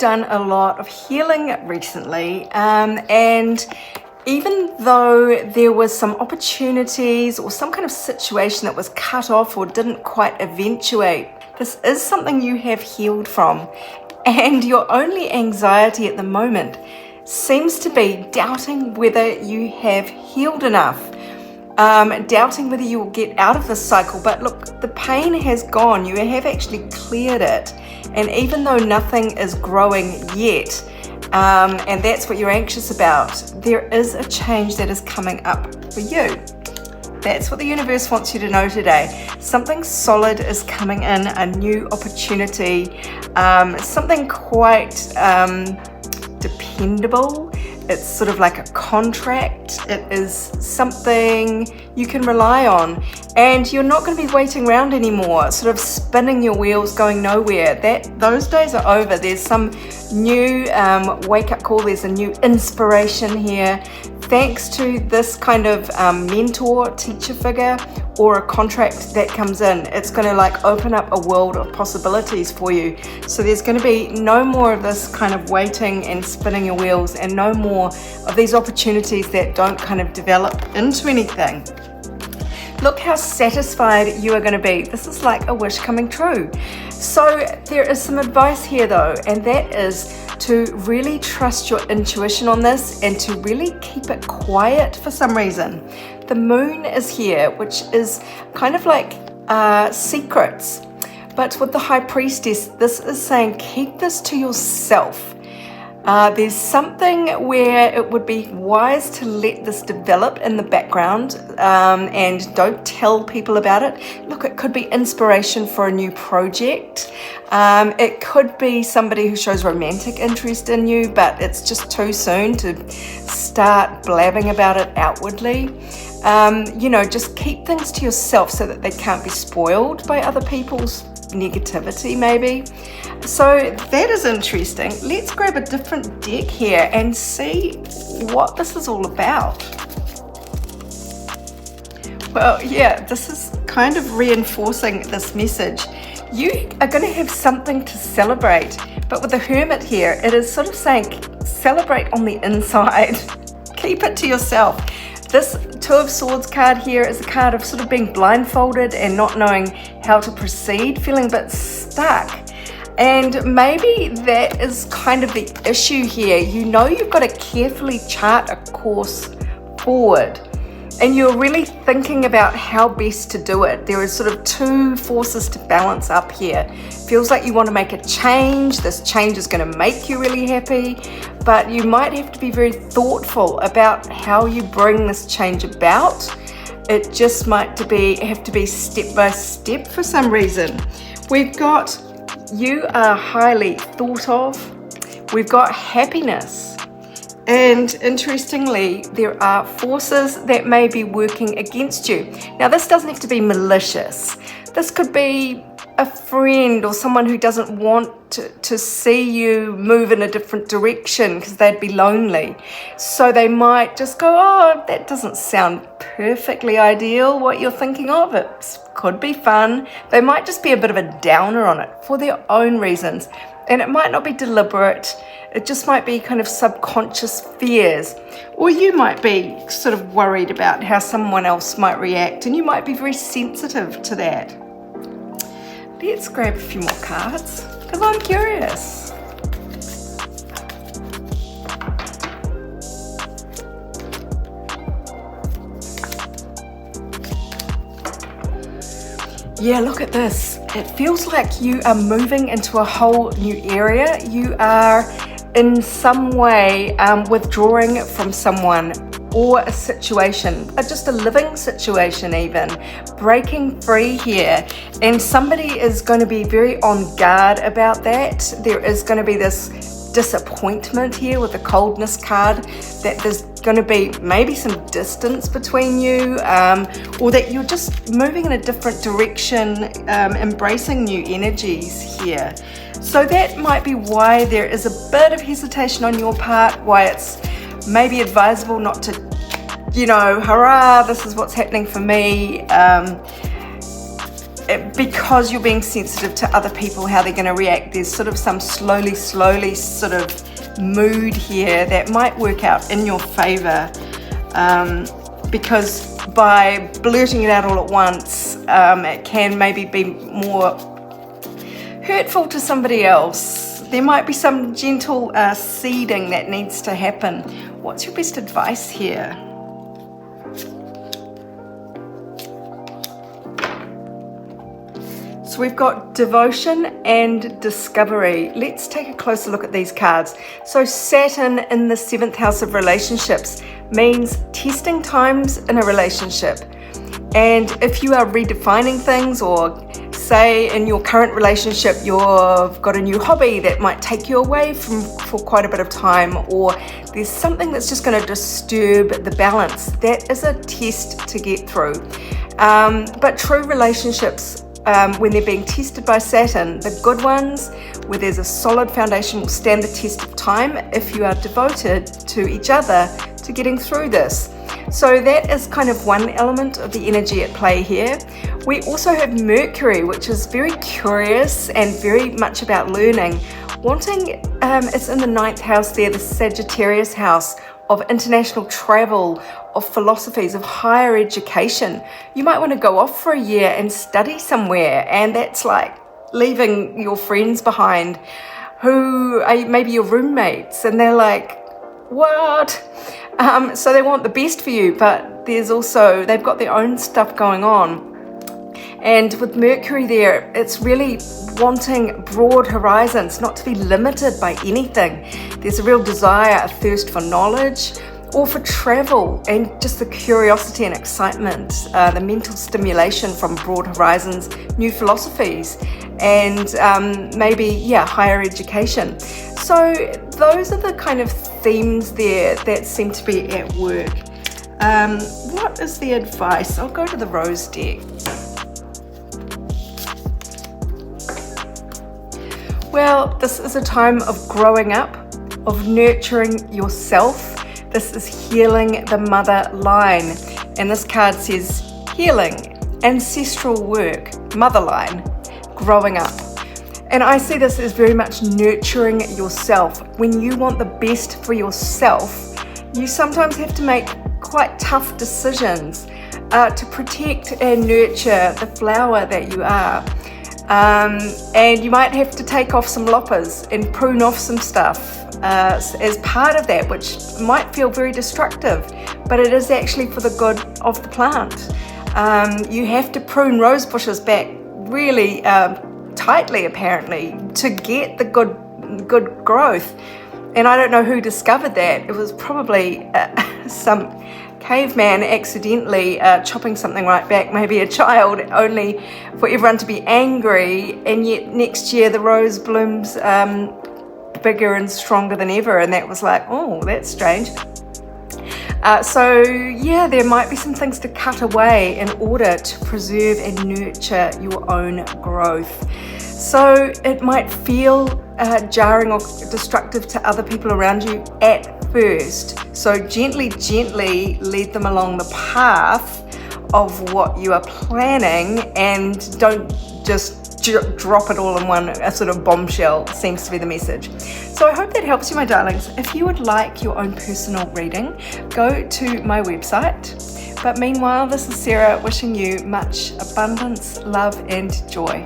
done a lot of healing recently, and even though there was some opportunities or some kind of situation that was cut off or didn't quite eventuate, this is something you have healed from. And your only anxiety at the moment seems to be doubting whether you have healed enough, doubting whether you will get out of this cycle. But look, the pain has gone. You have actually cleared it. And even though nothing is growing yet, and that's what you're anxious about, there is a change that is coming up for you. That's what the universe wants you to know today. Something solid is coming in, a new opportunity, something quite dependable. It's sort of like a contract. It is something you can rely on, and you're not going to be waiting around anymore, sort of spinning your wheels, going nowhere. Those days are over. There's some new wake-up call. There's a new inspiration here. Thanks to this kind of mentor, teacher figure, or a contract that comes in, it's going to like open up a world of possibilities for you. So there's going to be no more of this kind of waiting and spinning your wheels, and no more of these opportunities that don't kind of develop into anything. Look how satisfied you are going to be. This is like a wish coming true. So there is some advice here though, and that is to really trust your intuition on this and to really keep it quiet for some reason. The moon is here, which is kind of like secrets. But with the high priestess, this is saying keep this to yourself. There's something where it would be wise to let this develop in the background, and don't tell people about it. Look, it could be inspiration for a new project. It could be somebody who shows romantic interest in you, but it's just too soon to start blabbing about it outwardly. Just keep things to yourself so that they can't be spoiled by other people's negativity maybe. So that is interesting. Let's grab a different deck here and see what this is all about. Well, yeah, this is kind of reinforcing this message. You are going to have something to celebrate, but with the Hermit here, it is sort of saying celebrate on the inside. Keep it to yourself. This Two of Swords card here is a card of sort of being blindfolded and not knowing how to proceed, feeling a bit stuck. And maybe that is kind of the issue here. You know you've got to carefully chart a course forward, and you're really thinking about how best to do it. There is sort of two forces to balance up here. Feels like you want to make a change. This change is going to make you really happy, but you might have to be very thoughtful about how you bring this change about. It just might have to be step by step for some reason. We've got you are highly thought of. We've got happiness. And interestingly, there are forces that may be working against you. Now, this doesn't have to be malicious. This could be a friend or someone who doesn't want to see you move in a different direction because they'd be lonely. So they might just go, oh, that doesn't sound perfectly ideal, what you're thinking of. It could be fun. They might just be a bit of a downer on it for their own reasons. And it might not be deliberate. It just might be kind of subconscious fears. Or you might be sort of worried about how someone else might react, and you might be very sensitive to that. Let's grab a few more cards, because I'm curious. Yeah, look at this. It feels like you are moving into a whole new area. You are in some way withdrawing from someone or a situation, just a living situation even, breaking free here. And somebody is going to be very on guard about that. There is going to be this disappointment here with the coldness card, that there's going to be maybe some distance between you, or that you're just moving in a different direction, embracing new energies here. So that might be why there is a bit of hesitation on your part, why it's maybe advisable not to, hurrah, this is what's happening for me. because you're being sensitive to other people, how they're going to react, there's sort of some slowly sort of mood here that might work out in your favor, because by blurting it out all at once, it can maybe be more hurtful to somebody else. There might be some gentle seeding that needs to happen. What's your best advice here? So we've got devotion and discovery. Let's take a closer look at these cards. So Saturn in the 7th house of relationships means testing times in a relationship. And if you are redefining things, or say in your current relationship you've got a new hobby that might take you away for quite a bit of time, or there's something that's just going to disturb the balance, that is a test to get through. But true relationships, when they're being tested by Saturn, the good ones where there's a solid foundation, will stand the test of time if you are devoted to each other to getting through this. So that is kind of one element of the energy at play here. We also have Mercury, which is very curious and very much about learning. It's in the 9th house there, the Sagittarius house, of international travel, of philosophies, of higher education. You might want to go off for a year and study somewhere, and that's like leaving your friends behind who are maybe your roommates, and they're like, what? So they want the best for you, but they've got their own stuff going on. And with Mercury there, it's really wanting broad horizons, not to be limited by anything. There's a real desire, a thirst for knowledge or for travel, and just the curiosity and excitement, the mental stimulation from broad horizons, new philosophies, and maybe higher education. So those are the kind of themes there that seem to be at work. What is the advice? I'll go to the Rose deck. Well, this is a time of growing up, of nurturing yourself. This is healing the mother line. And this card says healing, ancestral work, mother line, growing up. And I see this as very much nurturing yourself. When you want the best for yourself, you sometimes have to make quite tough decisions to protect and nurture the flower that you are. And you might have to take off some loppers and prune off some stuff as part of that, which might feel very destructive, but it is actually for the good of the plant. You have to prune rose bushes back really tightly, apparently, to get the good growth. And I don't know who discovered that. It was probably some caveman accidentally chopping something right back, maybe a child, only for everyone to be angry, and yet next year the rose blooms bigger and stronger than ever, and that was like, oh, that's strange. So there might be some things to cut away in order to preserve and nurture your own growth. So it might feel jarring or destructive to other people around you at first. So gently lead them along the path of what you are planning, and don't just drop it all in a sort of bombshell, seems to be the message. So I hope that helps you, my darlings. If you would like your own personal reading, go to my website. But meanwhile, this is Sarah wishing you much abundance, love, and joy.